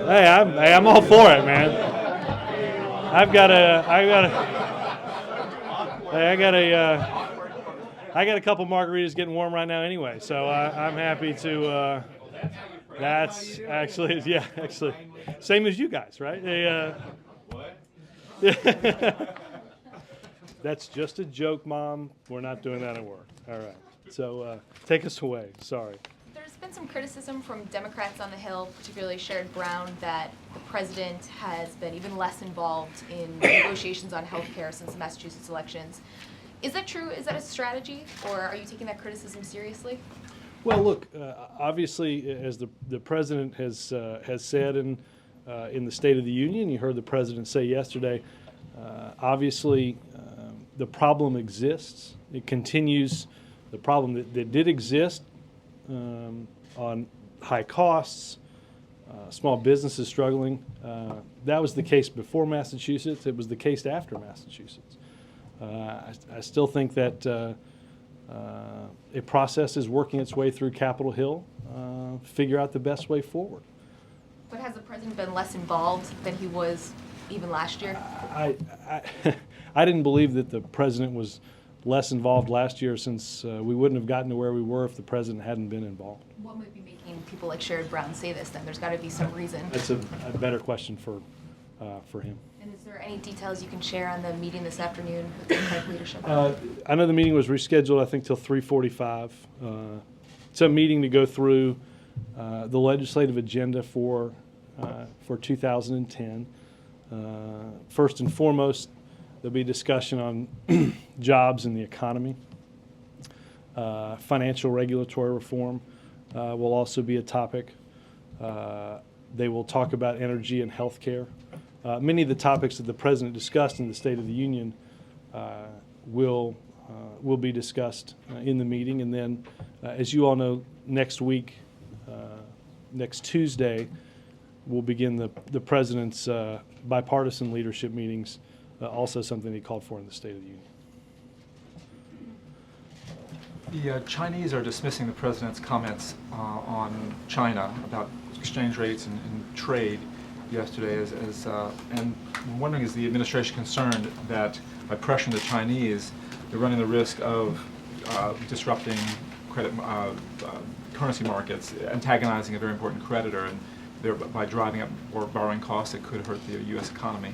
I'm all for it, man. I got a couple margaritas getting warm right now anyway, so I'm happy to. That's actually, yeah, actually, same as you guys, right? That's just a joke, Mom. We're not doing that at work. All right. So take us away. Sorry. There's been some criticism from Democrats on the Hill, particularly Sherrod Brown, that the president has been even less involved in negotiations on health care since the Massachusetts elections. Is that true? Is that a strategy, or are you taking that criticism seriously? Well, look, obviously, as the president has said in the State of the Union, you heard the president say yesterday, obviously the problem exists. It continues. The problem that did exist on high costs, small businesses struggling, that was the case before Massachusetts. It was the case after Massachusetts. I still think that a process is working its way through Capitol Hill, figure out the best way forward. But has the president been less involved than he was even last year? I didn't believe that the president was less involved last year, since we wouldn't have gotten to where we were if the president hadn't been involved. What might be making people like Sherrod Brown say this then? There's got to be some reason. That's a better question for him. And is there any details you can share on the meeting this afternoon with the Democratic leadership? I know the meeting was rescheduled, I think, till 3:45. It's a meeting to go through the legislative agenda for 2010. First and foremost, there'll be discussion on jobs and the economy. Financial regulatory reform will also be a topic. They will talk about energy and health care. Many of the topics that the president discussed in the State of the Union will be discussed in the meeting. And then, as you all know, next week, next Tuesday, we'll begin the president's bipartisan leadership meetings, also something he called for in the State of the Union. The Chinese are dismissing the president's comments on China about exchange rates and trade yesterday, and I'm wondering, is the administration concerned that by pressuring the Chinese, they're running the risk of disrupting currency markets, antagonizing a very important creditor, and thereby driving up or borrowing costs that could hurt the U.S. economy?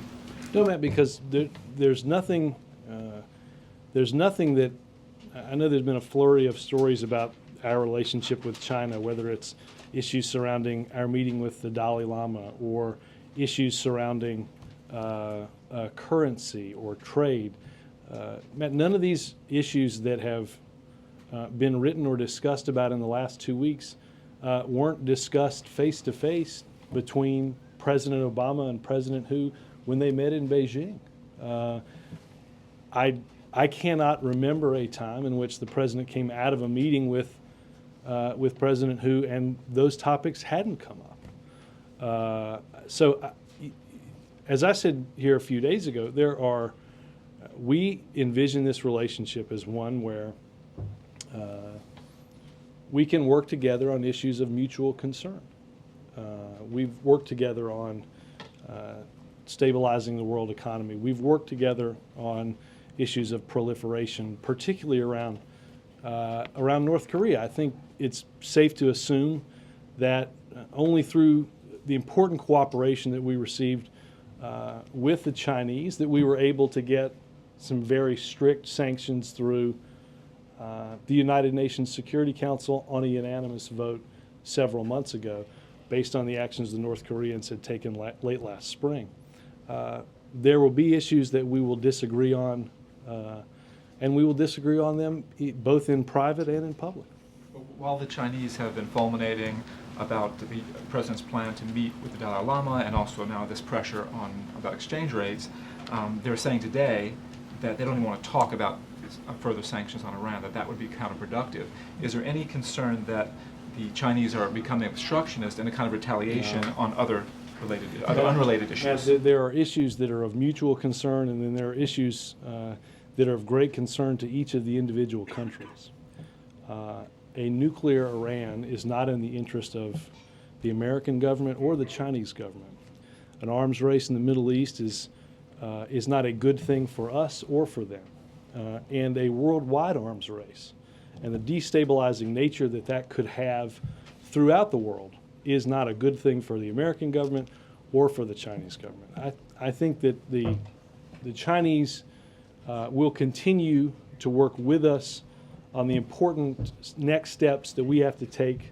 No, Matt, because there's nothing that, I know there's been a flurry of stories about our relationship with China, whether it's issues surrounding our meeting with the Dalai Lama or issues surrounding currency or trade. Matt, none of these issues that have been written or discussed about in the last 2 weeks weren't discussed face-to-face between President Obama and President Hu when they met in Beijing. I cannot remember a time in which the president came out of a meeting with President Hu and those topics hadn't come up. So, as I said here a few days ago, we envision this relationship as one where we can work together on issues of mutual concern. We've worked together on stabilizing the world economy. We've worked together on issues of proliferation, particularly around North Korea. I think it's safe to assume that only through the important cooperation that we received with the Chinese that we were able to get some very strict sanctions through the United Nations Security Council on a unanimous vote several months ago, based on the actions the North Koreans had taken late last spring. There will be issues that we will disagree on, and we will disagree on them both in private and in public. While the Chinese have been fulminating about the president's plan to meet with the Dalai Lama and also now this pressure about exchange rates, they're saying today that they don't even want to talk about further sanctions on Iran, that would be counterproductive. Is there any concern that the Chinese are becoming obstructionist and a kind of retaliation on other unrelated issues? There are issues that are of mutual concern, and then there are issues that are of great concern to each of the individual countries. A nuclear Iran is not in the interest of the American government or the Chinese government. An arms race in the Middle East is not a good thing for us or for them. And a worldwide arms race and the destabilizing nature that that could have throughout the world is not a good thing for the American government or for the Chinese government. I think that the Chinese will continue to work with us on the important next steps that we have to take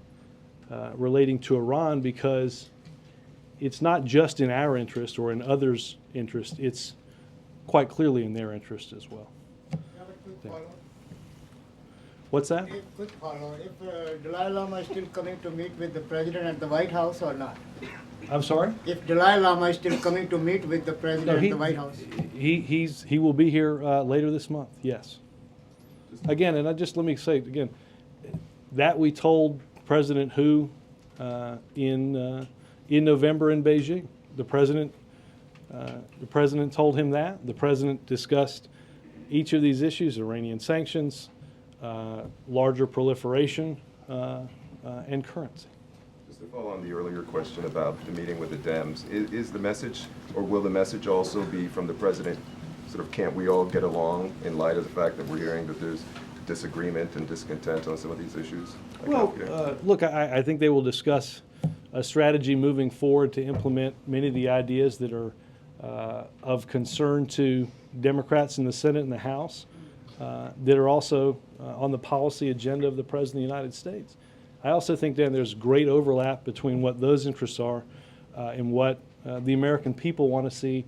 relating to Iran, because it's not just in our interest or in others' interest, it's quite clearly in their interest as well. What's that? A quick follow. If Dalai Lama is still coming to meet with the president at the White House or not? I'm sorry? If Dalai Lama is still coming to meet with the president at the White House? He will be here later this month, yes. Again, and let me say again, that we told President Hu in November in Beijing. The president told him that. The president discussed each of these issues: Iranian sanctions, larger proliferation, and currency. Just to follow on the earlier question about the meeting with the Dems, is the message, or will the message also be from the president, sort of, can't we all get along, in light of the fact that we're hearing that there's disagreement and discontent on some of these issues? Well, look, I think they will discuss a strategy moving forward to implement many of the ideas that are of concern to Democrats in the Senate and the House, that are also on the policy agenda of the President of the United States. I also think, Dan, there's great overlap between what those interests are and what the American people want to see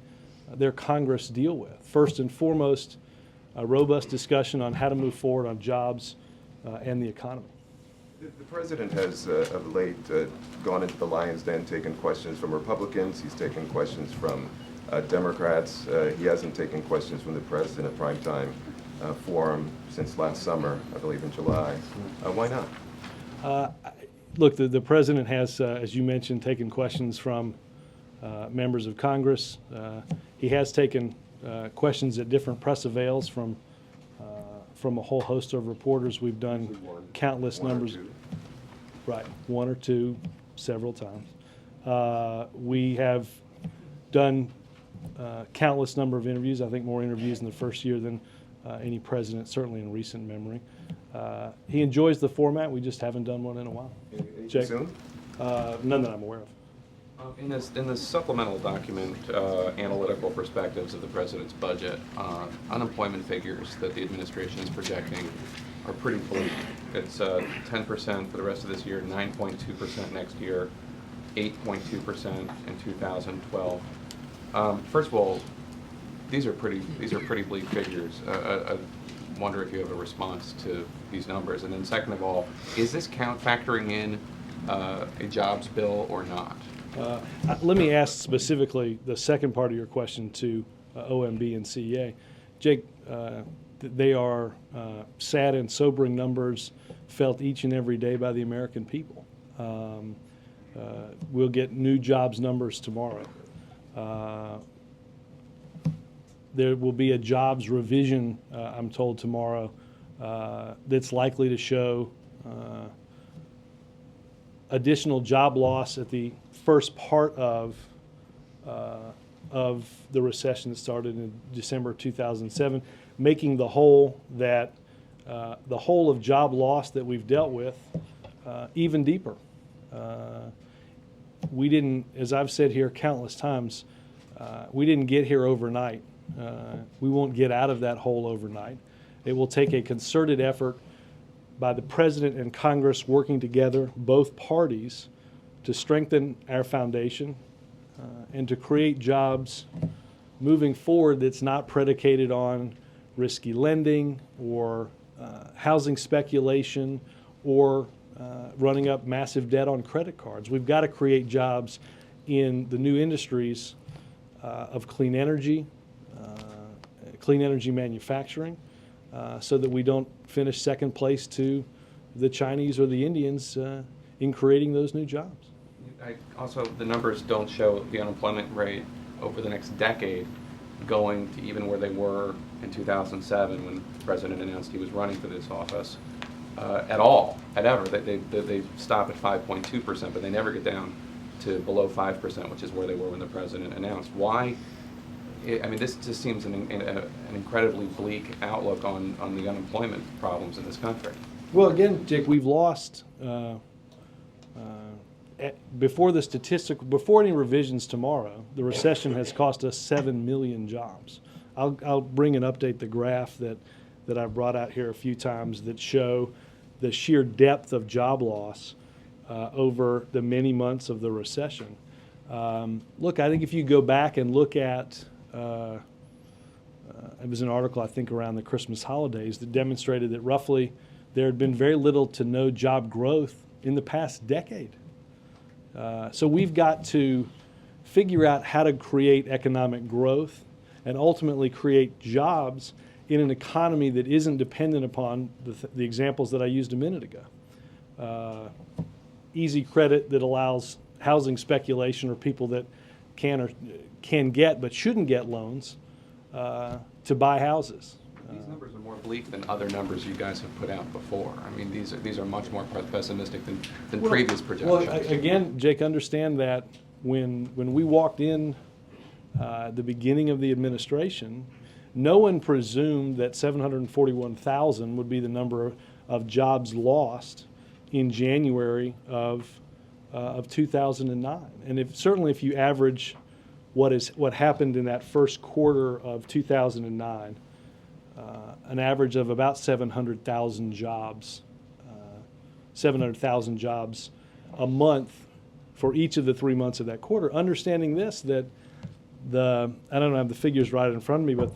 their Congress deal with. First and foremost, a robust discussion on how to move forward on jobs and the economy. The president has, of late, gone into the lion's den, taken questions from Republicans. He's taken questions from Democrats. He hasn't taken questions from the president at primetime forum since last summer, I believe in July. Why not? Look, the president has, as you mentioned, taken questions from members of Congress. He has taken questions at different press avails from a whole host of reporters. We've done countless numbers. Right, one or two, several times. We have done countless number of interviews. I think more interviews in the first year than any president, certainly in recent memory. He enjoys the format. We just haven't done one in a while. Jake? Soon? None that I'm aware of. In the supplemental document, analytical perspectives of the president's budget, unemployment figures that the administration is projecting are pretty bleak. It's 10% for the rest of this year, 9.2% next year, 8.2% in 2012. First of all, these are pretty bleak figures. I wonder if you have a response to these numbers. And then second of all, is this count factoring in a jobs bill or not? Let me ask specifically the second part of your question to OMB and CEA. Jake, they are sad and sobering numbers felt each and every day by the American people. We'll get new jobs numbers tomorrow. There will be a jobs revision, I'm told, tomorrow that's likely to show additional job loss at the first part of the recession that started in December 2007, making the hole of job loss that we've dealt with even deeper. We didn't, as I've said here countless times, we didn't get here overnight. We won't get out of that hole overnight. It will take a concerted effort by the President and Congress working together, both parties, to strengthen our foundation and to create jobs moving forward that's not predicated on risky lending or housing speculation or running up massive debt on credit cards. We've got to create jobs in the new industries of clean energy manufacturing, so that we don't finish second place to the Chinese or the Indians in creating those new jobs. Also, the numbers don't show the unemployment rate over the next decade going to even where they were in 2007 when the president announced he was running for this office. at all, at ever. They stop at 5.2%, but they never get down to below 5%, which is where they were when the president announced. Why? I mean, this just seems an incredibly bleak outlook on the unemployment problems in this country. Well, again, Jake, we've lost, before any revisions tomorrow, the recession has cost us 7 million jobs. I'll bring and update the graph that I've brought out here a few times that show the sheer depth of job loss over the many months of the recession. Look, I think if you go back and look at, it was an article I think around the Christmas holidays that demonstrated that roughly there had been very little to no job growth in the past decade. So we've got to figure out how to create economic growth and ultimately create jobs in an economy that isn't dependent upon the examples that I used a minute ago. Easy credit that allows housing speculation or people that can get but shouldn't get loans to buy houses. These numbers are more bleak than other numbers you guys have put out before. I mean, these are much more pessimistic than previous projections. Well, again, Jake, understand that when we walked in the beginning of the administration, no one presumed that 741,000 would be the number of jobs lost in January of 2009. And certainly if you average what happened in that first quarter of 2009, an average of about 700,000 jobs, 700,000 jobs a month for each of the 3 months of that quarter. Understanding this, that I don't have the figures right in front of me, but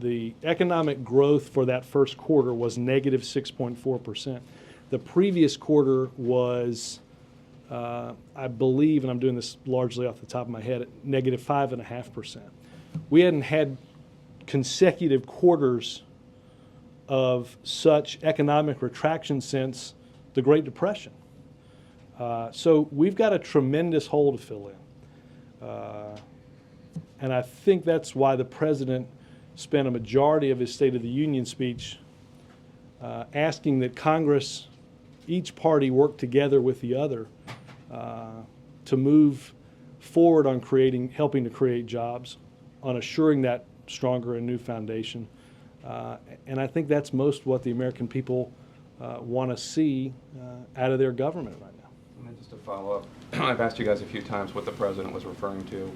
the economic growth for that first quarter was negative 6.4%. The previous quarter was, I believe, and I'm doing this largely off the top of my head, negative 5.5%. We hadn't had consecutive quarters of such economic retraction since the Great Depression. So we've got a tremendous hole to fill in. And I think that's why the president spent a majority of his State of the Union speech asking that Congress, each party, work together with the other to move forward on helping to create jobs, on assuring that stronger and new foundation. And I think that's most what the American people want to see out of their government right now. And then just to follow up, I've asked you guys a few times what the president was referring to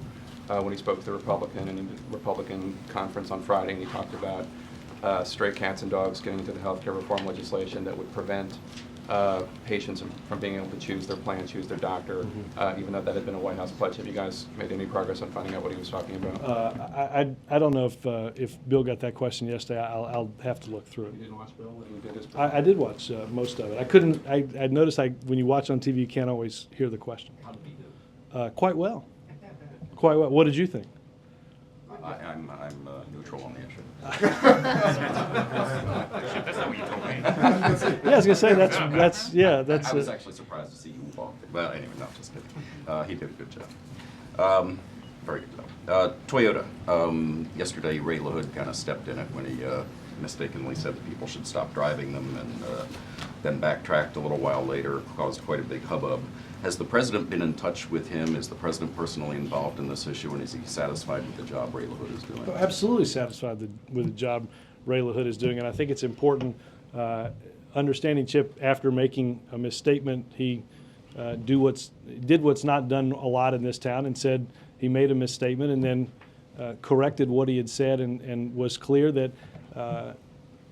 when he spoke to the Republican conference on Friday, and he talked about stray cats and dogs getting into the healthcare reform legislation that would prevent patients from being able to choose their plan, choose their doctor, even though that had been a White House pledge. Have you guys made any progress on finding out what he was talking about? I don't know if Bill got that question yesterday. I'll have to look through it. You didn't watch Bill when he did his I did watch most of it. I couldn't. I noticed when you watch on TV, you can't always hear the question. How did he do? Quite well. Quite well. What did you think? I'm neutral on the issue. That's not what you told me. Yeah, I was gonna say that's I was actually surprised to see you walk. Well, anyway, no, just kidding. He did a good job. Very good job. Toyota. Yesterday, Ray LaHood kind of stepped in it when he mistakenly said that people should stop driving them, and then backtracked a little while later, caused quite a big hubbub. Has the president been in touch with him? Is the president personally involved in this issue, and is he satisfied with the job Ray LaHood is doing? Absolutely satisfied with the job Ray LaHood is doing, and I think it's important. Understanding Chip, after making a misstatement, he did what's not done a lot in this town, and said he made a misstatement, and then corrected what he had said, and was clear that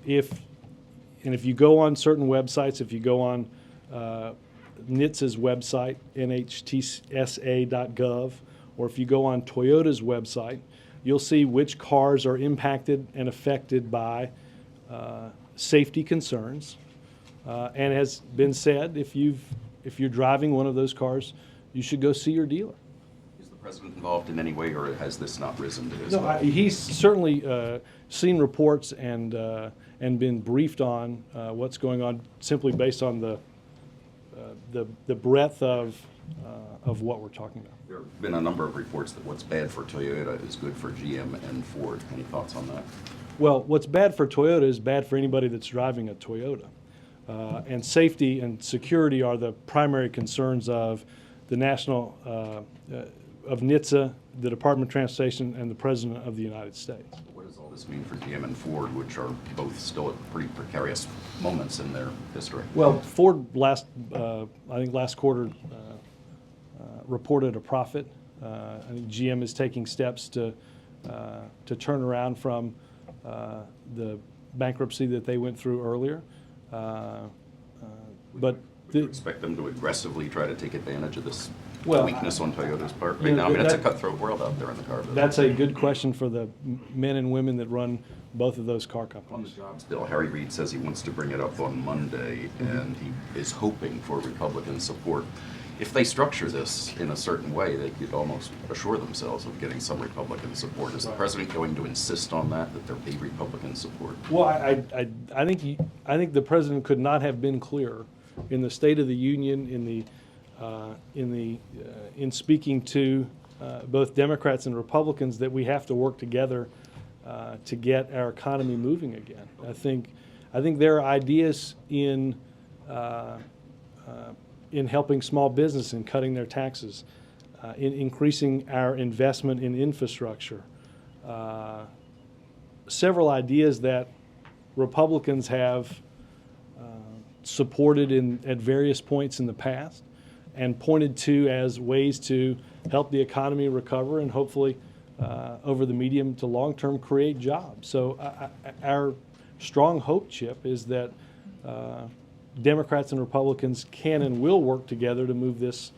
if you go on certain websites, if you go on NHTSA's website, nhtsa.gov, or if you go on Toyota's website, you'll see which cars are impacted and affected by safety concerns. And has been said, if you're driving one of those cars, you should go see your dealer. Is the president involved in any way, or has this not risen to his No, level? he's certainly seen reports and been briefed on what's going on, simply based on the breadth of what we're talking about. There have been a number of reports that what's bad for Toyota is good for GM and Ford. Any thoughts on that? Well, what's bad for Toyota is bad for anybody that's driving a Toyota. And safety and security are the primary concerns of the national, of NHTSA, the Department of Transportation, and the President of the United States. What does all this mean for GM and Ford, which are both still at pretty precarious moments in their history? Well, Ford I think last quarter reported a profit. I think GM is taking steps to turn around from the bankruptcy that they went through earlier. But Would you expect them to aggressively try to take advantage of this Well, weakness on Toyota's part? you Right know, now, I mean, it's a that- cutthroat world out there in the car business. that's a good question for the men and women that run both of those car On the companies. jobs bill, Harry Reid says he wants to bring it up on Monday, and he is hoping for Republican support. If they structure this in a certain way, they could almost assure themselves of getting some Republican support. Is the president going to insist on that there be Republican support? Well, I think the president could not have been clearer in the State of the Union, in speaking to both Democrats and Republicans, that we have to work together to get our economy moving again. I think there are ideas in helping small business and cutting their taxes, in increasing our investment in infrastructure. Several ideas that Republicans have supported at various points in the past and pointed to as ways to help the economy recover and hopefully over the medium to long term create jobs. So our strong hope, Chip, is that Democrats and Republicans can and will work together to move this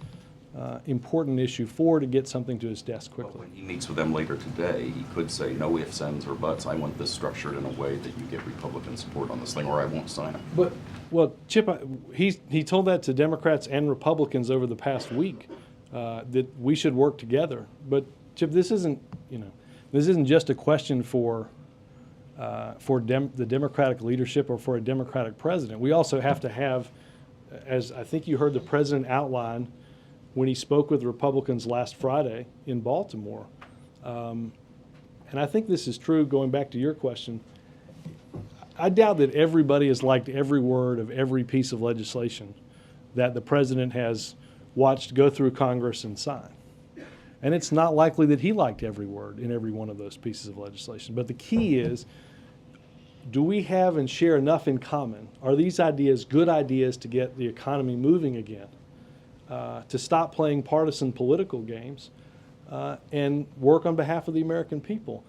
important issue forward to get something to his desk But quickly. when he meets with them later today, he could say, no ifs, ands, or buts. I want this structured in a way that you get Republican support on this thing, or I won't sign it. Well, Chip, he told that to Democrats and Republicans over the past week, that we should work together. But Chip, this isn't just a question for the Democratic leadership or for a Democratic president. We also have to have, as I think you heard the president outline when he spoke with Republicans last Friday in Baltimore, and I think this is true going back to your question. I doubt that everybody has liked every word of every piece of legislation that the president has watched go through Congress and sign. And it's not likely that he liked every word in every one of those pieces of legislation. But the key is, do we have and share enough in common? Are these ideas good ideas to get the economy moving again? To stop playing partisan political games and work on behalf of the American people?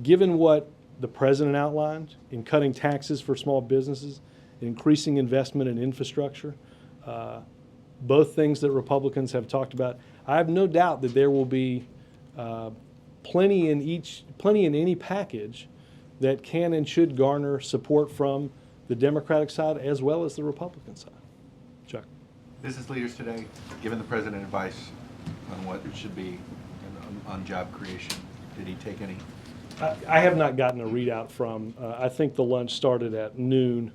Given what the president outlined in cutting taxes for small businesses, increasing investment in infrastructure, both things that Republicans have talked about, I have no doubt that there will be plenty in any package that can and should garner support from the Democratic side as well as the Republican side. Chuck. Business leaders today, given the president advice on what it should be on job creation, did he take any? I have not gotten a readout from, I think the lunch started at noon.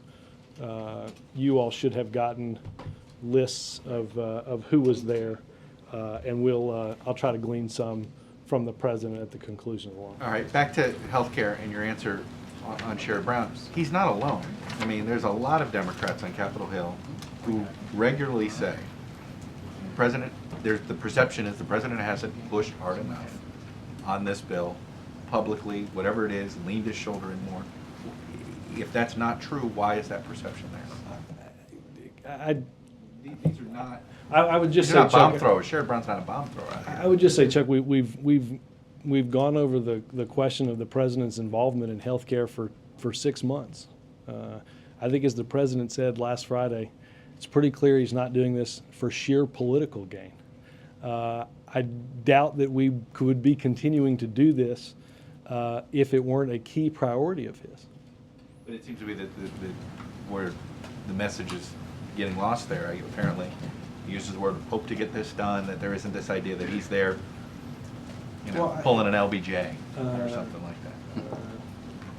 You all should have gotten lists of who was there, and I'll try to glean some from the president at the conclusion of the lunch. All right, back to healthcare and your answer on Sherrod Brown. He's not alone. I mean, there's a lot of Democrats on Capitol Hill who regularly say, the perception is the president hasn't pushed hard enough on this bill publicly, whatever it is, leaned his shoulder in more. If that's not true, why is that perception there? These are not. I would just These say, are not bomb Chuck, throwers. Sherrod Brown's not a bomb thrower. I would just say, Chuck, we've gone over the question of the president's involvement in healthcare for 6 months. I think, as the president said last Friday, it's pretty clear he's not doing this for sheer political gain. I doubt that we could be continuing to do this if it weren't a key priority of his. But it seems to be that where the message is getting lost there. Apparently, he uses the word hope to get this done, that there isn't this idea that he's there, pulling an LBJ or something like that.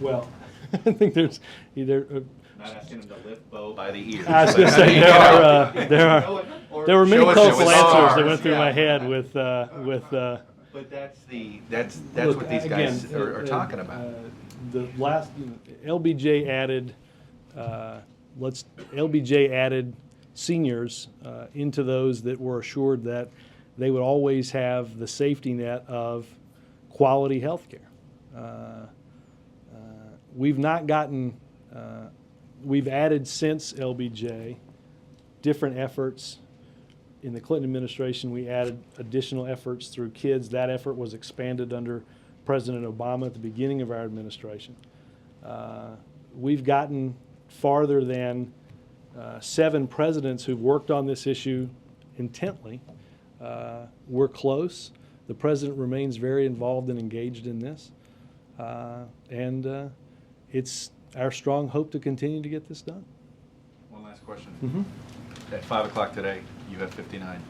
Well, I think there's either. Not asking him to lift Bo by the ears. I was going to say there were many colorful answers that went through my head with. But that's Look, what these guys are talking about. The last LBJ added LBJ added seniors into those that were assured that they would always have the safety net of quality health care. We've not gotten, we've added since LBJ different efforts. In the Clinton administration, we added additional efforts through kids. That effort was expanded under President Obama at the beginning of our administration. We've gotten farther than 7 presidents who've worked on this issue intently. We're close. The president remains very involved and engaged in this. And it's our strong hope to continue to get this done. One last question. Mm-hmm. At 5 o'clock today, you have 59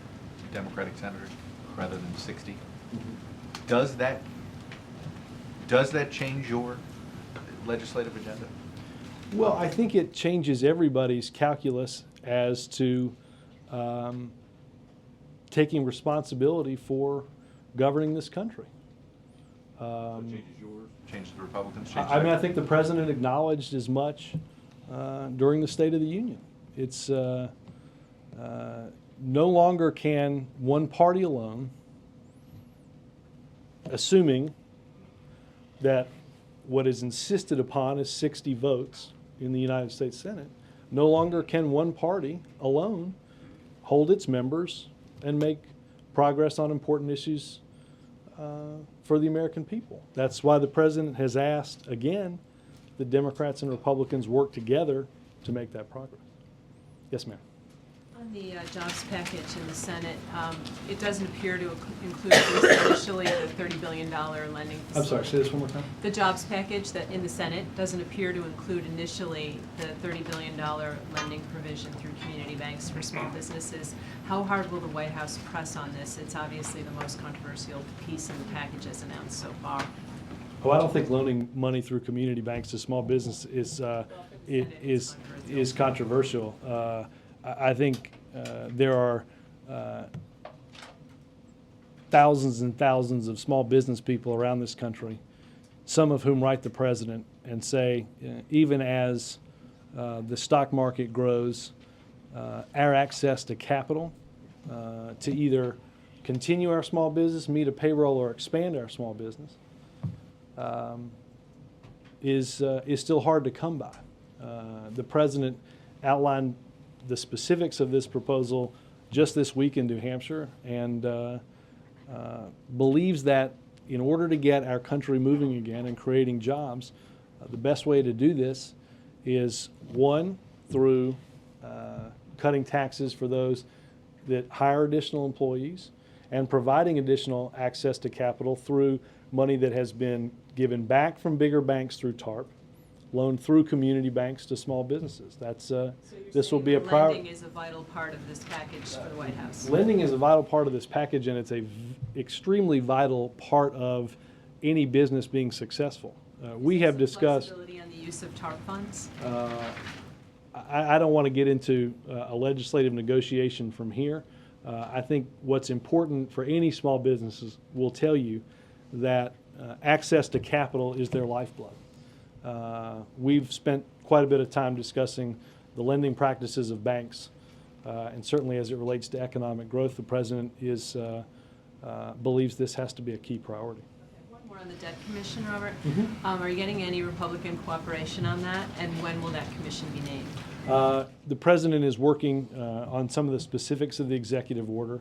Democratic senators rather than 60. Mm-hmm. Does that change your legislative agenda? Well, I think it changes everybody's calculus as to taking responsibility for governing this country. So it changes yours, changes the Republicans, I think the president acknowledged as much during the State of the Union. It's no longer can one party alone, assuming that what is insisted upon is 60 votes in the United States Senate, no longer can one party alone hold its members and make progress on important issues for the American people. That's why the president has asked, again, the Democrats and Republicans work together to make that progress. Yes, ma'am. On the jobs package in the Senate, it doesn't appear to include at least initially the $30 billion lending facility. I'm sorry, say this one more time. The jobs package that in the Senate doesn't appear to include initially the $30 billion lending provision through community banks for small businesses. How hard will the White House press on this? It's obviously the most controversial piece in the package as announced so far. Oh, I don't think loaning money through community banks to small business is controversial. I think there are thousands and thousands of small business people around this country, some of whom write the president and say, even as the stock market grows, our access to capital to either continue our small business, meet a payroll, or expand our small business is still hard to come by. The president outlined the specifics of this proposal just this week in New Hampshire and believes that in order to get our country moving again and creating jobs, the best way to do this is, one, through cutting taxes for those that hire additional employees and providing additional access to capital through money that has been given back from bigger banks through TARP, loaned through community banks to small businesses. That's this will be a priority. Lending is a vital part of this package for the White House. Lending is a vital part of this package, and it's a extremely vital part of any business being successful. We have discussed Flexibility on the use of TARP funds. I don't want to get into a legislative negotiation from here. I think what's important for any small businesses will tell you that access to capital is their lifeblood. We've spent quite a bit of time discussing the lending practices of banks, and certainly as it relates to economic growth, the president believes this has to be a key priority. One more on the debt commission, Robert. Mm-hmm. Are you getting any Republican cooperation on that, and when will that commission be named? The president is working on some of the specifics of the executive order.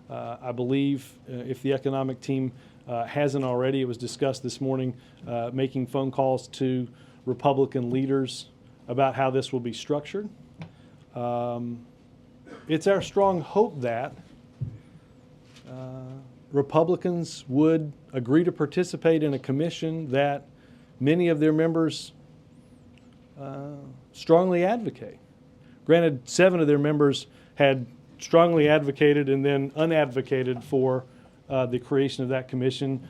I believe if the economic team hasn't already, it was discussed this morning, making phone calls to Republican leaders about how this will be structured. It's our strong hope that Republicans would agree to participate in a commission that many of their members strongly advocate. Granted, 7 of their members had strongly advocated and then unadvocated for the creation of that commission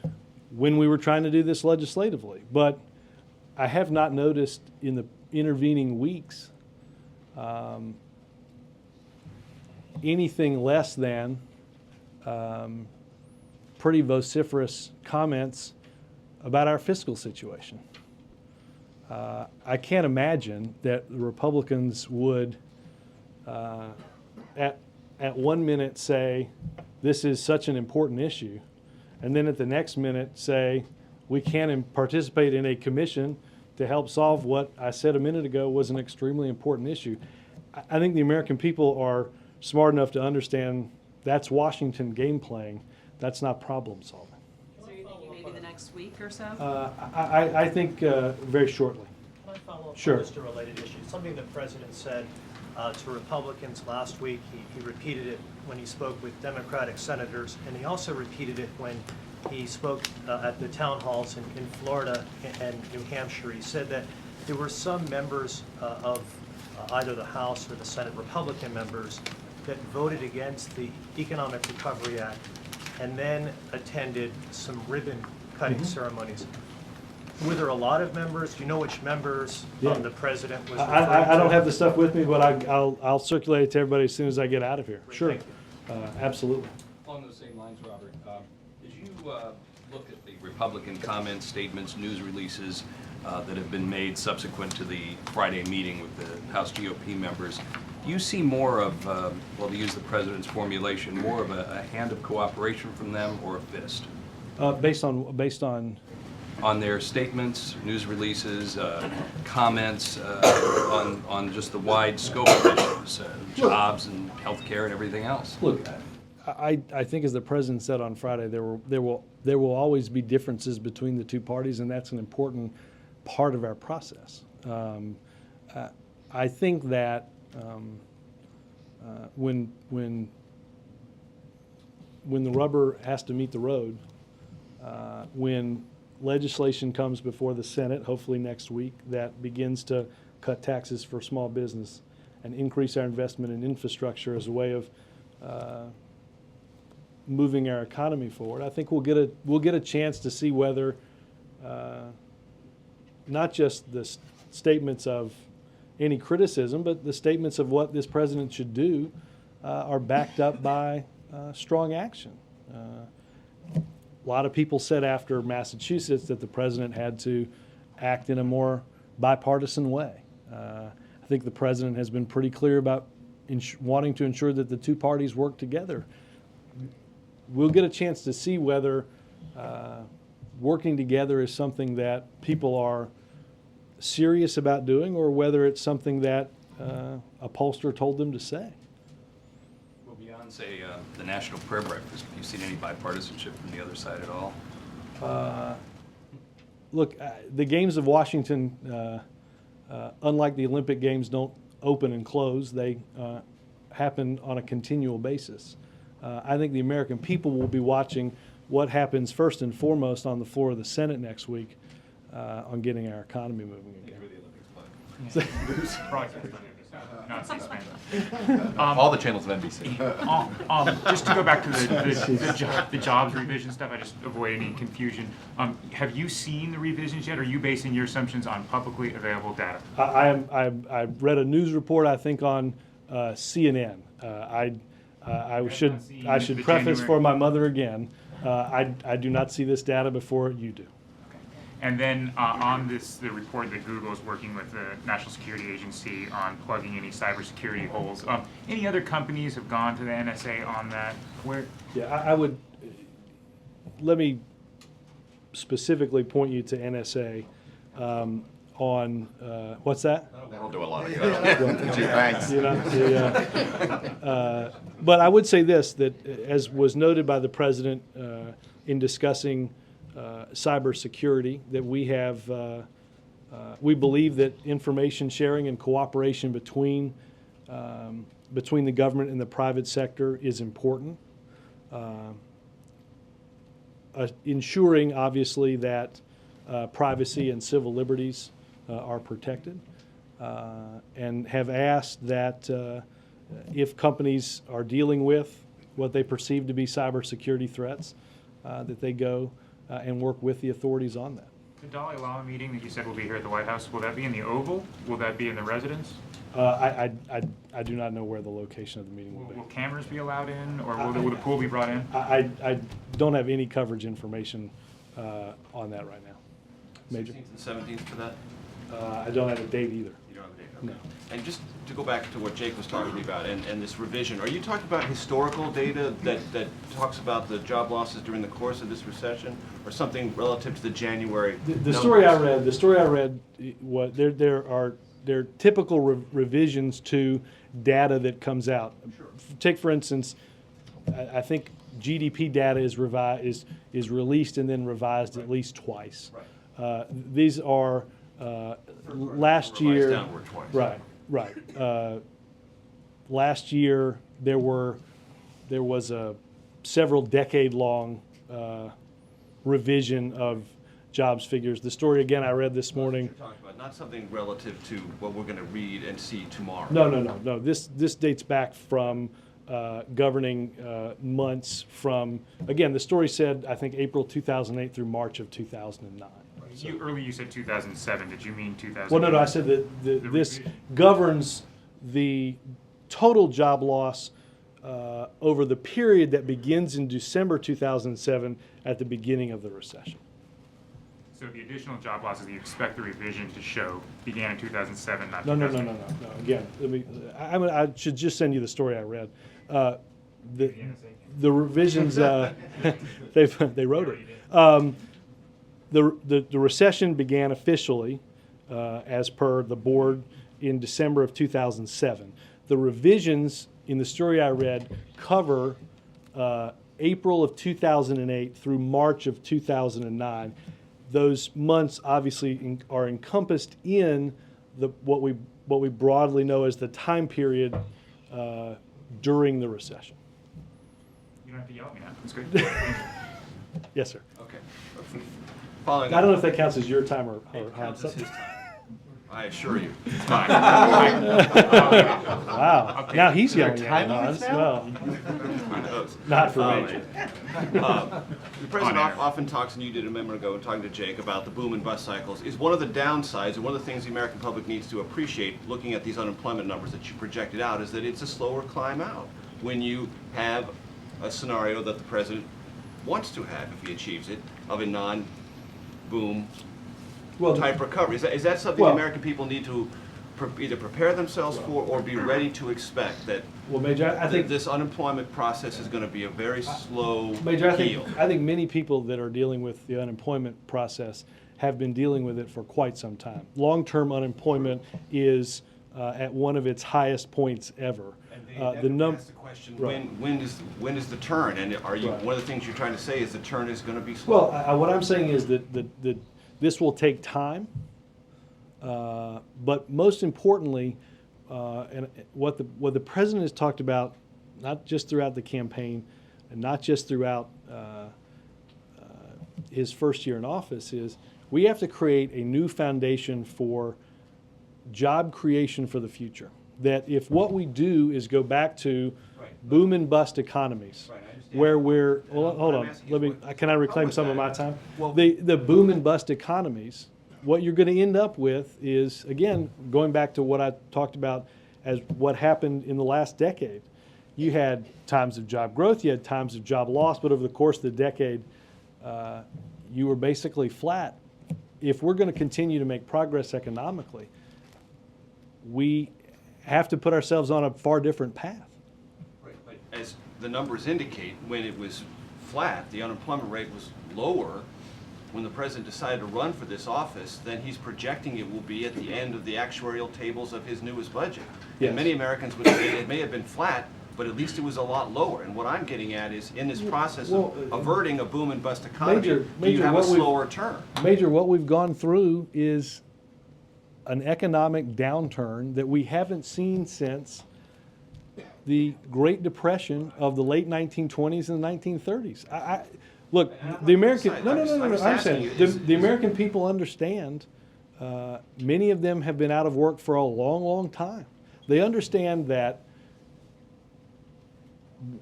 when we were trying to do this legislatively. But I have not noticed in the intervening weeks anything less than pretty vociferous comments about our fiscal situation. I can't imagine that the Republicans would, at 1 minute say, this is such an important issue, and then at the next minute say, we can't participate in a commission to help solve what I said a minute ago was an extremely important issue. I think the American people are smart enough to understand that's Washington game playing. That's not problem solving. So you're thinking maybe the next week or so? I think very shortly. Can I follow up Sure. on just a related issue? Something the President said to Republicans last week. He repeated it when he spoke with Democratic senators, and he also repeated it when he spoke at the town halls in Florida and New Hampshire. He said that there were some members of either the House or the Senate, Republican members, that voted against the Economic Recovery Act and then attended some ribbon-cutting ceremonies. Were there a lot of members? Do you know which members Yeah. the President was referring to? I don't have the stuff with me, but I'll circulate it to everybody as soon as I get out of here. Great, Sure. thank Absolutely. On those same lines, Robert, did you look at the Republican comments, statements, news releases that have been made subsequent to the Friday meeting with the House GOP members? Do you see more of, well, to use the President's formulation, more of a hand of cooperation from them or a fist? Based on On their statements, news releases, comments on just the wide scope of issues, jobs and healthcare and everything else? look, I think as the President said on Friday, there will always be differences between the two parties, and that's an important part of our process. I think that when the rubber has to meet the road, when legislation comes before the Senate, hopefully next week, that begins to cut taxes for small business and increase our investment in infrastructure as a way of moving our economy forward, I think we'll get a chance to see whether not just the statements of any criticism, but the statements of what this president should do are backed up by strong action. A lot of people said after Massachusetts that the president had to act in a more bipartisan way. I think the president has been pretty clear about wanting to ensure that the two parties work together. We'll get a chance to see whether working together is something that people are serious about doing or whether it's something that a pollster told them to say. Well, beyond, say, the National Prayer Breakfast, have you seen any bipartisanship from the other side at all? Look, the games of Washington, unlike the Olympic Games, don't open and close. They happen on a continual basis. I think the American people will be watching what happens first and foremost on the floor of the Senate next week on getting our economy moving again. All the channels of NBC. Just to go back to the jobs revision stuff, I just avoid any confusion. Have you seen the revisions yet, or are you basing your assumptions on publicly available data? I read a news report, I think, on CNN. I should preface for my mother again. I do not see this data before you do. And then on the report that Google is working with the National Security Agency on plugging any cybersecurity holes. Any other companies have gone to the NSA on that? Yeah, I would. Let me specifically point you to NSA on what's that? That'll do a lot of good. Gee, thanks. You know, but I would say this, that as was noted by the president in discussing cybersecurity, that we have, we believe that information sharing and cooperation between the government and the private sector is important. Ensuring, obviously, that privacy and civil liberties are protected, and have asked that if companies are dealing with what they perceive to be cybersecurity threats, that they go and work with the authorities on that. The Dalai Lama meeting that you said will be here at the White House, will that be in the Oval? Will that be in the residence? I do not know where the location of the meeting will be. Will cameras be allowed in, or will the pool be brought in? I don't have any coverage information on that right now. Major? 16th and 17th for that? I don't have a date either. You don't have a date, No. okay. And just to go back to what Jake was talking about and this revision, are you talking about historical data that talks about the job losses during the course of this recession, or something relative to the January The story I read, what there are typical revisions to data that comes out. Sure. Take for instance, I think GDP data is released and then revised at least twice. Right. These are last year. Revised downward twice. Right. Last year there was a several decade-long revision of jobs figures. The story again I read this morning. You're talking about not something relative to what we're going to read and see tomorrow. No. This dates back from governing months from, again, the story said, I think, April 2008 through March of 2009. So, Earlier you said 2007. Did you mean 2000? well, no, I said that this governs the total job loss over the period that begins in December 2007 at the beginning of the recession. So the additional job losses that you expect the revision to show began in 2007, not No. 2008. Again, I should just send you the story I read. The revisions, they wrote it. The recession began officially, as per the board, in December of 2007. The revisions in the story I read cover April of 2008 through March of 2009. Those months obviously are encompassed in what we broadly know as the time period during the recession. You don't have to yell at me now. That's good. Yes, sir. Okay. Following I don't know up, if that counts as your time or it Hans. counts as his time. I assure you. It's fine. Wow. Now he's yelling at time me, limits Hans. now? Well, Who knows? not for me. The president On air. often talks, and you did a moment ago talking to Jake, about the boom and bust cycles. Is one of the downsides, and one of the things the American public needs to appreciate looking at these unemployment numbers that you projected out, is that it's a slower climb out when you have a scenario that the president wants to have, if he achieves it, of a non-boom type recovery. Is that something well- the American people need to either prepare themselves for or be ready to expect that Well, Major, I think this unemployment process is going to be a very slow Major, heal? I think many people that are dealing with the unemployment process have been dealing with it for quite some time. Long-term unemployment is at one of its highest points ever. That's the question. Right. When is the turn? And are you Right. one of the things you're trying to say is the turn is going to be slow? Well, what I'm saying is that this will take time, but most importantly, and what the president has talked about, not just throughout the campaign, and not just throughout his first year in office, is we have to create a new foundation for job creation for the future. That if what we do is go back to boom and bust economies, Right, I understand. where we're, well, What hold I'm on, asking let is me, what- can I reclaim with some of that? my time? Well- The boom and bust economies, what you're going to end up with is, again, going back to what I talked about as what happened in the last decade. You had times of job growth, you had times of job loss, but over the course of the decade, you were basically flat. If we're going to continue to make progress economically, we have to put ourselves on a far different path. Right, but as the numbers indicate, when it was flat, the unemployment rate was lower when the president decided to run for this office than he's projecting it will be at the end of the actuarial tables of his newest budget. Yes. And many Americans would say it may have been flat, but at least it was a lot lower. And what I'm getting at is, in this process of averting a boom and bust economy, do Major, you have a what we've- slower turn? Major, what we've gone through is an economic downturn that we haven't seen since the Great Depression of the late 1920s and the 1930s. Look, And I'm the not American, criticizing, no, I'm just I'm asking saying, you, the American people understand, many of them have been out of work for a long, long time. They understand that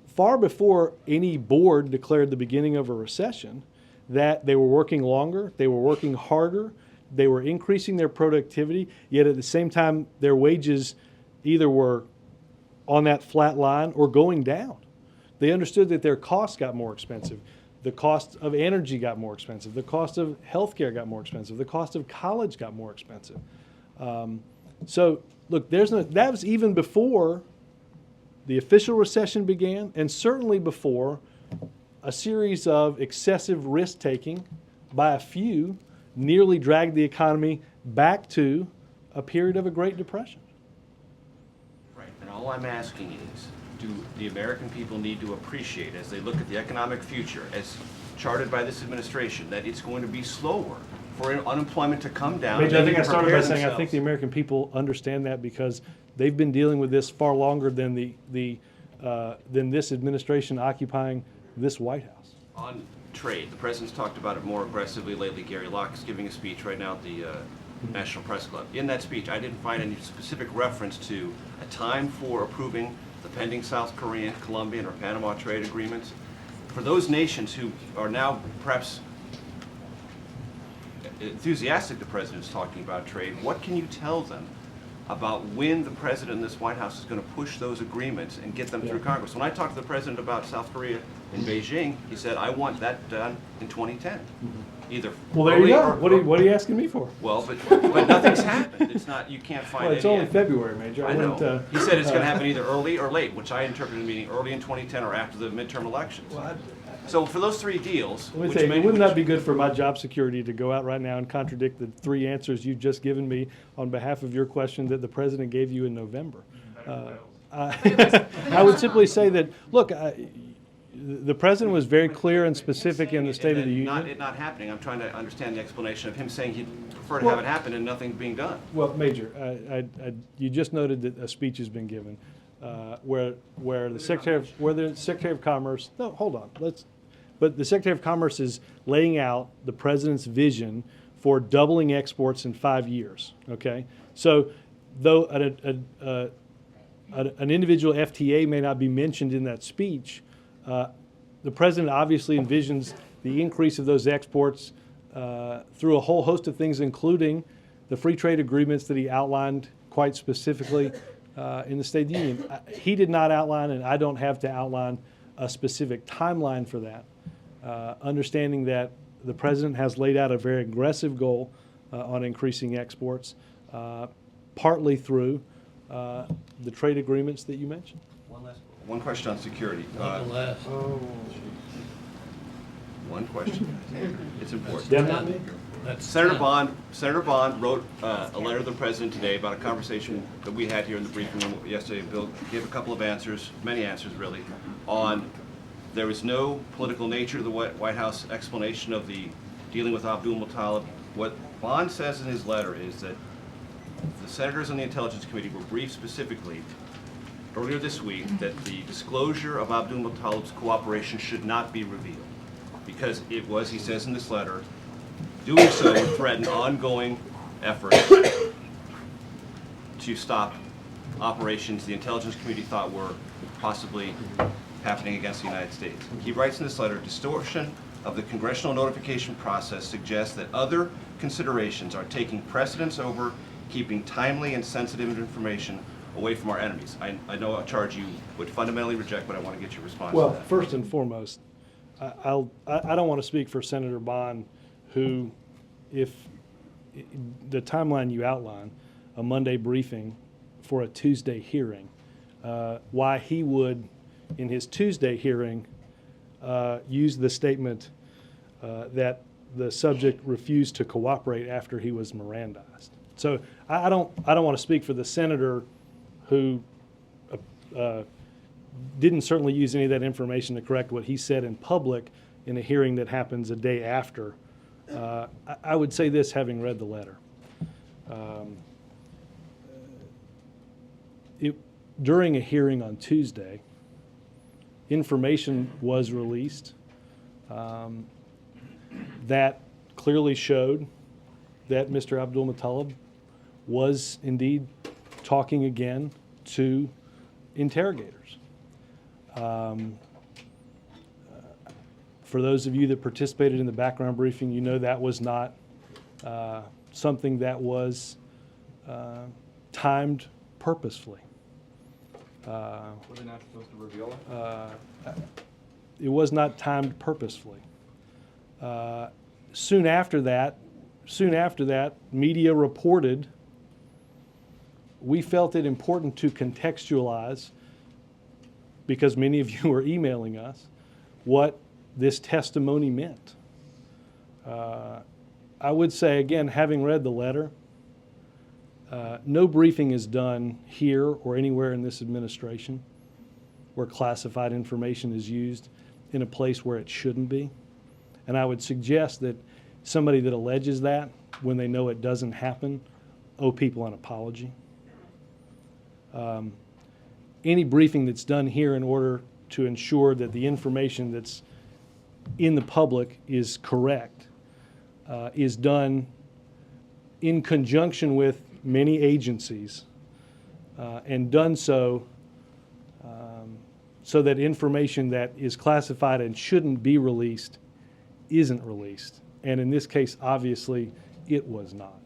far before any board declared the beginning of a recession, that they were working longer, they were working harder, they were increasing their productivity, yet at the same time their wages either were on that flat line or going down. They understood that their costs got more expensive. The cost of energy got more expensive. The cost of healthcare got more expensive. The cost of college got more expensive. So look, that was even before the official recession began, and certainly before a series of excessive risk-taking by a few nearly dragged the economy back to a period of a Great Depression. Right, and all I'm asking is, do the American people need to appreciate, as they look at the economic future, as charted by this administration, that it's going to be slower for unemployment to come down? Major, I think I They started by prepare saying I themselves. think the American people understand that because they've been dealing with this far longer than than this administration occupying this White House. On trade, the president's talked about it more aggressively lately. Gary Locke's giving a speech right now at the National Press Club. In that speech, I didn't find any specific reference to a time for approving the pending South Korean, Colombian, or Panama trade agreements. For those nations who are now perhaps enthusiastic the president's talking about trade, what can you tell them about when the president in this White House is going to push those agreements and get them through Congress? When I talked to the president about South Korea in Beijing, he said, I want that done in 2010. Either Well, there you early go. or- What are you asking me for? Well, but nothing's happened. It's not, you can't find Well, it's any only yet. February, Major. I know. wouldn't, He said it's going to happen either early or late, which I interpreted meaning early in 2010 or after the midterm elections. So for those three deals, Let me which say, many- it would not be good for my job security to go out right now and contradict the three answers you've just given me on behalf of your question that the president gave you in November. I would simply say that, look, the president was very clear and specific in the State of the Union. It not happening. I'm trying to understand the explanation of him saying he'd prefer to have it happen and nothing being done. Well, Major, you just noted that a speech has been given where the Secretary of Commerce. No, hold on. But the Secretary of Commerce is laying out the president's vision for doubling exports in 5 years. Okay, so though an individual FTA may not be mentioned in that speech, the president obviously envisions the increase of those exports through a whole host of things, including the free trade agreements that he outlined quite specifically in the State of the Union. He did not outline, and I don't have to outline a specific timeline for that, understanding that the president has laid out a very aggressive goal on increasing exports, partly through the trade agreements that you mentioned. One question on security. One question. It's important. Yeah, not me. Senator Bond wrote a letter to the president today about a conversation that we had here in the briefing room yesterday. Bill gave a couple of answers, many answers really, on there was no political nature to the White House explanation of the dealing with Abdul Muttalib. What Bond says in his letter is that the senators on the Intelligence Committee were briefed specifically earlier this week that the disclosure of Abdul Muttalib's cooperation should not be revealed because it was, he says in this letter, doing so would threaten ongoing efforts to stop operations the Intelligence Committee thought were possibly happening against the United States. He writes in this letter, distortion of the congressional notification process suggests that other considerations are taking precedence over keeping timely and sensitive information away from our enemies. I know a charge you would fundamentally reject, but I want to get your response Well, to that. first and foremost, I don't want to speak for Senator Bond, who, if the timeline you outline, a Monday briefing for a Tuesday hearing, why he would, in his Tuesday hearing, use the statement that the subject refused to cooperate after he was Mirandized. So I don't want to speak for the senator who didn't certainly use any of that information to correct what he said in public in a hearing that happens a day after. I would say this, having read the letter. During a hearing on Tuesday, information was released that clearly showed that Mr. Abdul Muttalib was indeed talking again to interrogators. For those of you that participated in the background briefing, you know that was not something that was timed purposefully. Were they not supposed to reveal it? It was not timed purposefully. Soon after that, media reported we felt it important to contextualize, because many of you were emailing us, what this testimony meant. I would say, again, having read the letter, no briefing is done here or anywhere in this administration where classified information is used in a place where it shouldn't be. And I would suggest that somebody that alleges that, when they know it doesn't happen, owe people an apology. Any briefing that's done here in order to ensure that the information that's in the public is correct is done in conjunction with many agencies and done so so that information that is classified and shouldn't be released isn't released. And in this case, obviously, it was not.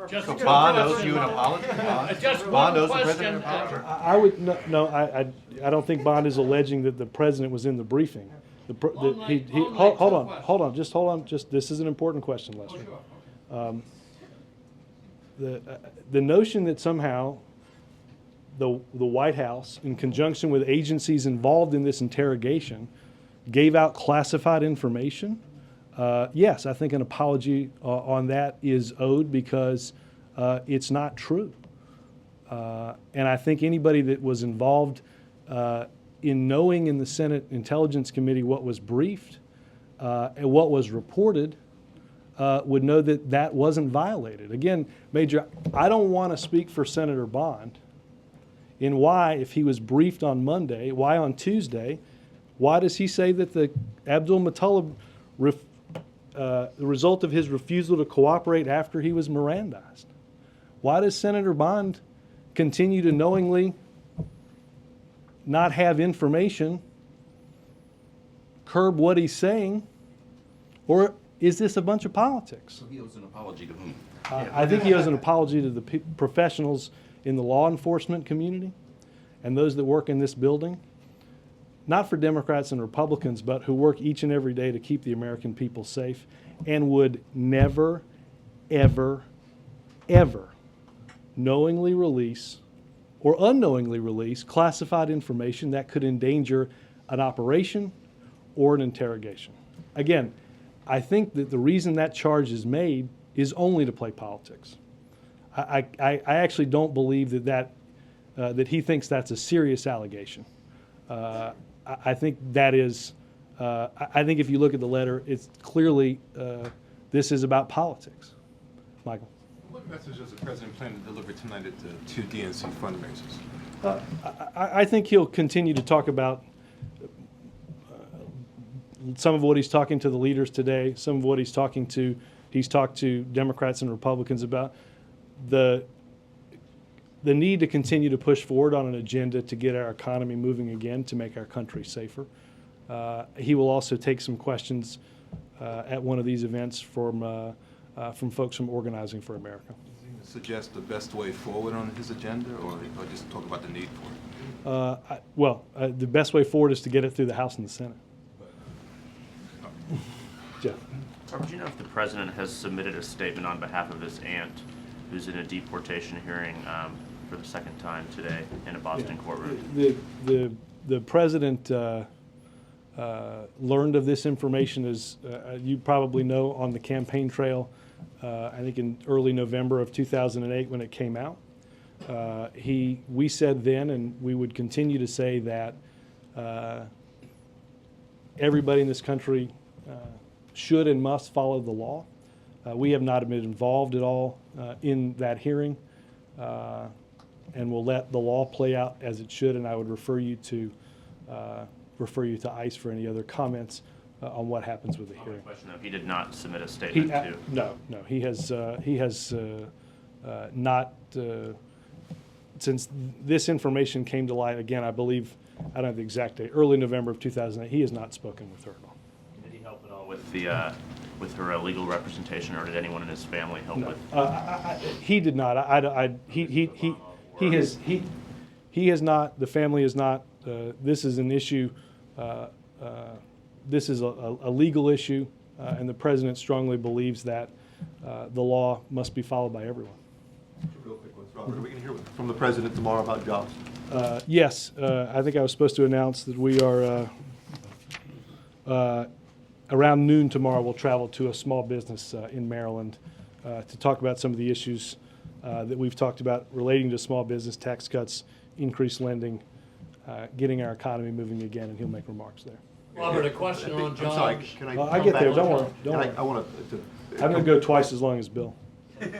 So Bond owes you an apology? Bond owes the president an apology? I would, I don't think Bond is alleging that the president was in the briefing. Hold on, this is an important question, Lester. The notion that somehow the White House, in conjunction with agencies involved in this interrogation, gave out classified information, yes, I think an apology on that is owed, because it's not true. And I think anybody that was involved in knowing in the Senate Intelligence Committee what was briefed and what was reported would know that that wasn't violated. Again, Major, I don't want to speak for Senator Bond in why, if he was briefed on Monday, why on Tuesday, why does he say that the Abdul Muttalib, the result of his refusal to cooperate after he was Mirandized? Why does Senator Bond continue to knowingly not have information, curb what he's saying, or is this a bunch of politics? So he owes an apology to whom? I think he owes an apology to the professionals in the law enforcement community and those that work in this building, not for Democrats and Republicans, but who work each and every day to keep the American people safe and would never, ever, ever knowingly release or unknowingly release classified information that could endanger an operation or an interrogation. Again, I think that the reason that charge is made is only to play politics. I actually don't believe that he thinks that's a serious allegation. I think that is, I think if you look at the letter, it's clearly, this is about politics. Michael. What message does the president plan to deliver tonight at the two DNC fundraisers? I think he'll continue to talk about some of what he's talking to the leaders today, some of what he's talked to Democrats and Republicans about, the need to continue to push forward on an agenda to get our economy moving again, to make our country safer. He will also take some questions at one of these events from folks from Organizing for America. Does he suggest the best way forward on his agenda, or just talk about the need for it? The best way forward is to get it through the House and the Senate. Jeff. Do you know if the president has submitted a statement on behalf of his aunt, who's in a deportation hearing for the second time today in a Boston courtroom? The president learned of this information, as you probably know, on the campaign trail, I think in early November of 2008 when it came out. We said then, and we would continue to say, that everybody in this country should and must follow the law. We have not been involved at all in that hearing, and we'll let the law play out as it should. And I would refer you to ICE for any other comments on what happens with the hearing. Question though, he did not submit a statement to. No, he has not. Since this information came to light, again, I believe, I don't have the exact date, early November of 2008, he has not spoken with her at all. Did he help at all with her legal representation, or did anyone in his family help with? He did not. He has not. The family has not. This is an issue. This is a legal issue, and the president strongly believes that the law must be followed by everyone. Real quick one. Robert, are we going to hear from the president tomorrow about jobs? Yes, I think I was supposed to announce that we are, around noon tomorrow, we'll travel to a small business in Maryland to talk about some of the issues that we've talked about relating to small business, tax cuts, increased lending, getting our economy moving again, and he'll make remarks there. Robert, a question on jobs. I'm sorry, can I I get there, don't worry. Don't worry. I want to I'm going to go twice as long as Bill. and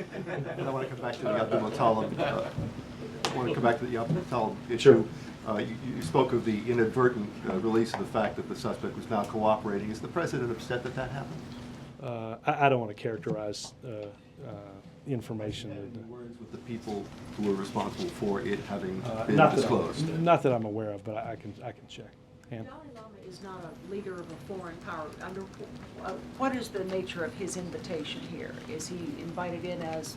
I want to come back to the Abdul Muttalib. I want to come back to the Abdul Muttalib issue. Sure. You spoke of the inadvertent release of the fact that the suspect was now cooperating. Is the president upset that that happened? I don't want to characterize information. Any words with the people who were responsible for it having been Not disclosed? not that I'm aware of, but I can check. Ann? Dalai Lama is not a leader of a foreign power. What is the nature of his invitation here? Is he invited in as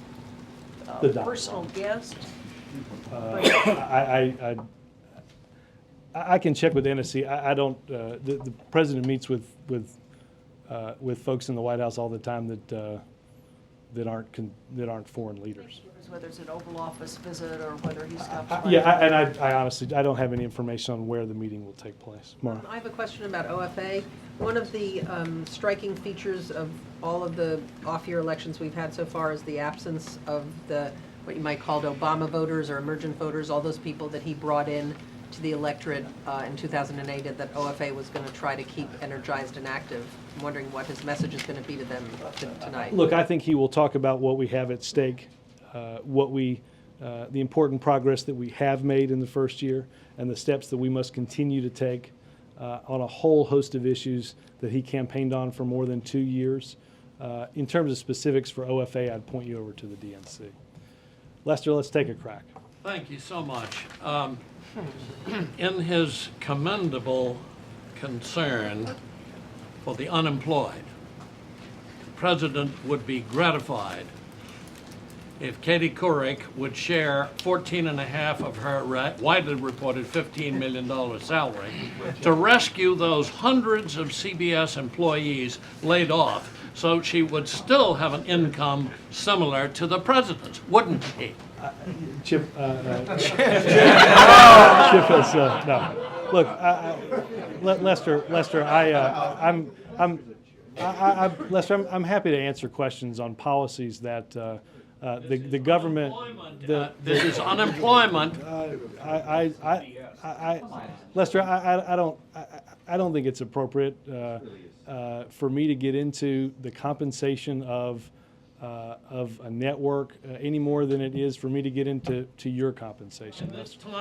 a personal guest? I can check with NSC. I don't. The president meets with folks in the White House all the time that aren't foreign leaders. Whether it's an Oval Office visit or whether he stops by. Yeah, I honestly don't have any information on where the meeting will take place. Mara. I have a question about OFA. One of the striking features of all of the off-year elections we've had so far is the absence of the what you might call Obama voters or emergent voters, all those people that he brought in to the electorate in 2008 and that OFA was going to try to keep energized and active. I'm wondering what his message is going to be to them tonight. Look, I think he will talk about what we have at stake, the important progress that we have made in the first year, and the steps that we must continue to take on a whole host of issues that he campaigned on for more than 2 years. In terms of specifics for OFA, I'd point you over to the DNC. Lester, let's take a crack. Thank you so much. In his commendable concern for the unemployed, the president would be gratified if Katie Couric would share 14.5 of her widely reported $15 million salary to rescue those hundreds of CBS employees laid off, so she would still have an income similar to the president's, wouldn't he? Chip, Chip has, no. Look, Lester, Lester, I'm happy to answer questions on policies that the government. This is unemployment. Lester, I don't think it's appropriate for me to get into the compensation of a network any more than it is for me to get into your compensation.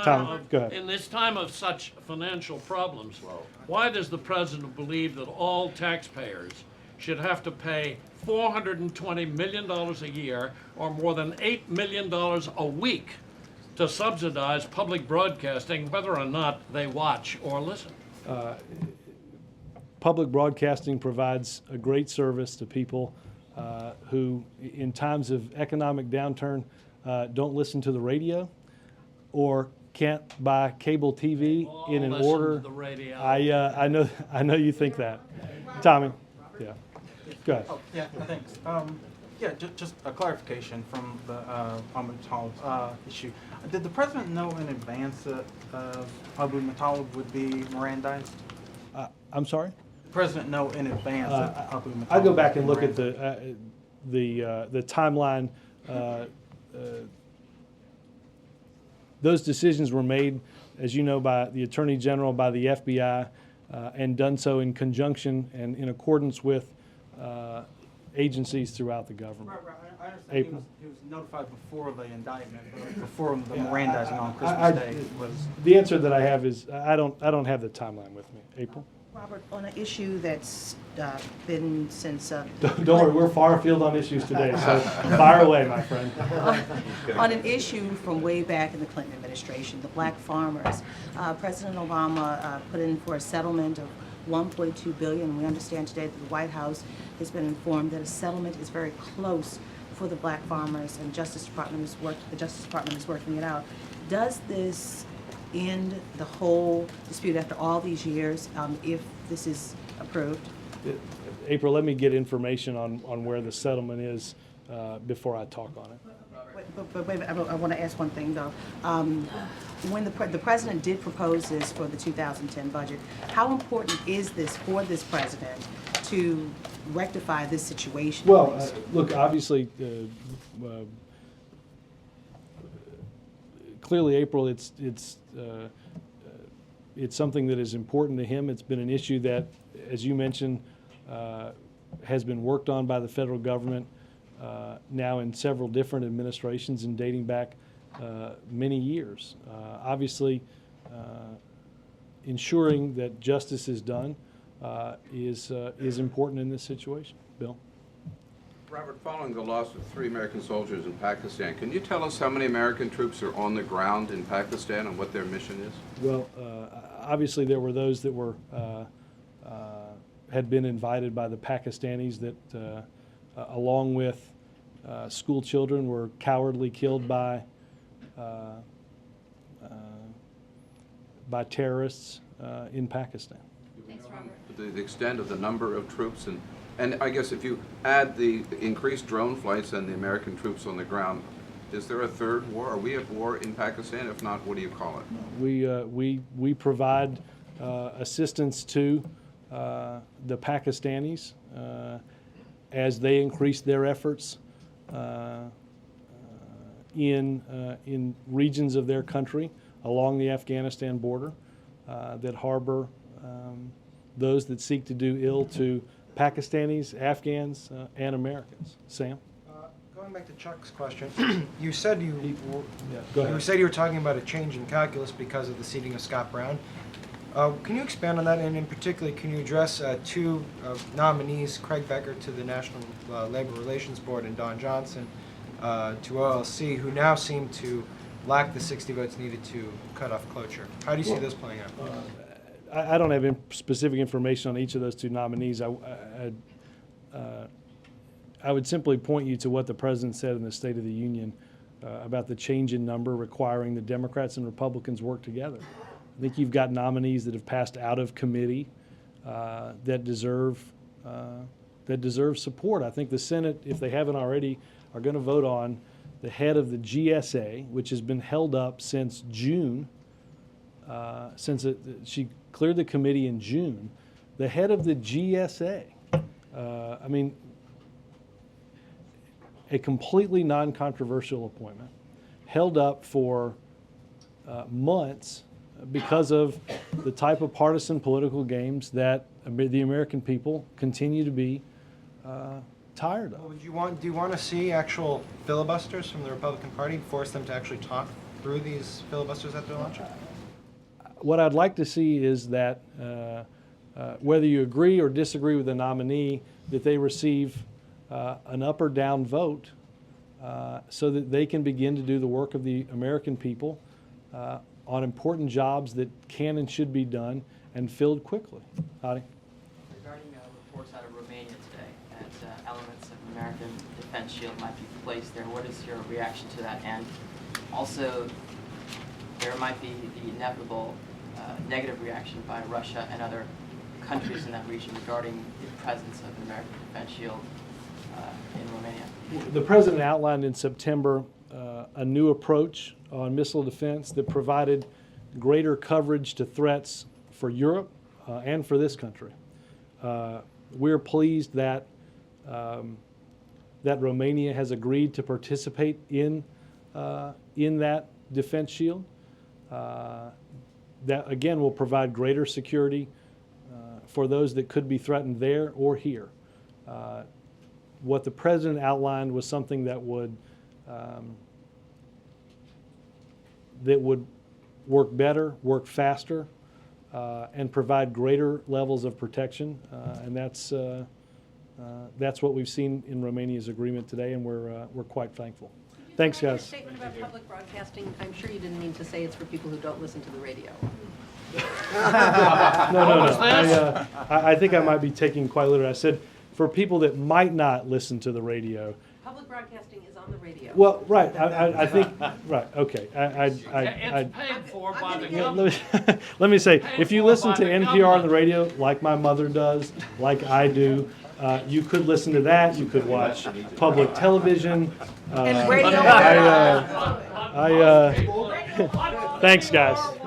Tom, go ahead. In this time of such financial problems, why does the president believe that all taxpayers should have to pay $420 million a year or more than $8 million a week to subsidize public broadcasting, whether or not they watch or listen? Public broadcasting provides a great service to people who, in times of economic downturn, don't listen to the radio or can't buy cable TV in an order. To the radio. I know you think that, Tommy. Yeah, go ahead. Oh, yeah, thanks. Just a clarification from the Muttalib issue. Did the president know in advance that Abu Muttalib would be Mirandized? I'm sorry? The president know in advance that Abu Muttalib I go back and would look be at the timeline. Those decisions were made, as you know, by the Attorney General, by the FBI, and done so in conjunction and in accordance with agencies throughout the government. Right. I understand he was notified before the indictment, before the Mirandizing on Christmas Day was. The answer that I have is I don't have the timeline with me. April? Robert, on an issue that's been since... Don't worry, we're far afield on issues today, so fire away, my friend. On an issue from way back in the Clinton administration, the black farmers, President Obama put in for a settlement of $1.2 billion. We understand today that the White House has been informed that a settlement is very close for the black farmers, and the Justice Department is working it out. Does this end the whole dispute after all these years if this is approved? April, let me get information on where the settlement is before I talk on it. But wait, I want to ask one thing, though. When the president did propose this for the 2010 budget, how important is this for this president to rectify this situation? Well, look, obviously, clearly, April, it's something that is important to him. It's been an issue that, as you mentioned, has been worked on by the federal government now in several different administrations and dating back many years. Obviously, ensuring that justice is done is important in this situation. Bill? Robert, following the loss of 3 American soldiers in Pakistan, can you tell us how many American troops are on the ground in Pakistan and what their mission is? Well, obviously there were those that were had been invited by the Pakistanis that, along with school children, were cowardly killed by terrorists in Pakistan. Thanks, Robert. The extent of the number of troops, and I guess if you add the increased drone flights and the American troops on the ground, is there a third war? Are we at war in Pakistan? If not, what do you call it? We provide assistance to the Pakistanis as they increase their efforts in regions of their country along the Afghanistan border that harbor those that seek to do ill to Pakistanis, Afghans, and Americans. Sam? Going back to Chuck's question, you said you go ahead. said you were talking about a change in calculus because of the seating of Scott Brown. Can you expand on that, and in particular, can you address 2 nominees, Craig Becker to the National Labor Relations Board and Don Johnson to OLC, who now seem to lack the 60 votes needed to cut off cloture? How do you see this playing out? I don't have specific information on each of those 2 nominees. I would simply point you to what the President said in the State of the Union about the change in number requiring the Democrats and Republicans work together. I think you've got nominees that have passed out of committee that deserve support. I think the Senate, if they haven't already, are going to vote on the head of the GSA, which has been held up since June, she cleared the committee in June. The head of the GSA, I mean, a completely non-controversial appointment, held up for months because of the type of partisan political games that the American people continue to be tired of. Well, do you want to see actual filibusters from the Republican Party, force them to actually talk through these filibusters at their lunch? What I'd like to see is that whether you agree or disagree with the nominee, that they receive an up or down vote so that they can begin to do the work of the American people on important jobs that can and should be done and filled quickly. Hadi? Regarding reports out of Romania today that elements of American defense shield might be placed there, what is your reaction to that? And also, there might be the inevitable negative reaction by Russia and other countries in that region regarding the presence of an American defense shield in Romania. The President outlined in September a new approach on missile defense that provided greater coverage to threats for Europe and for this country. We're pleased that that Romania has agreed to participate in that defense shield. That again will provide greater security for those that could be threatened there or here. What the President outlined was something that would work better, work faster, and provide greater levels of protection. And that's what we've seen in Romania's agreement today, and we're quite thankful. Thanks, guys. Statement about public broadcasting. I'm sure you didn't mean to say it's for people who don't listen to the radio. No. I think I might be taking quite literally. I said for people that might not listen to the radio. Public broadcasting is on the radio. Well, right. I think right. Okay. It's paid for by the government. Let me say, if you listen to NPR on the radio, like my mother does, like I do, You could listen to that. You could watch public television. And radio. Thanks, guys.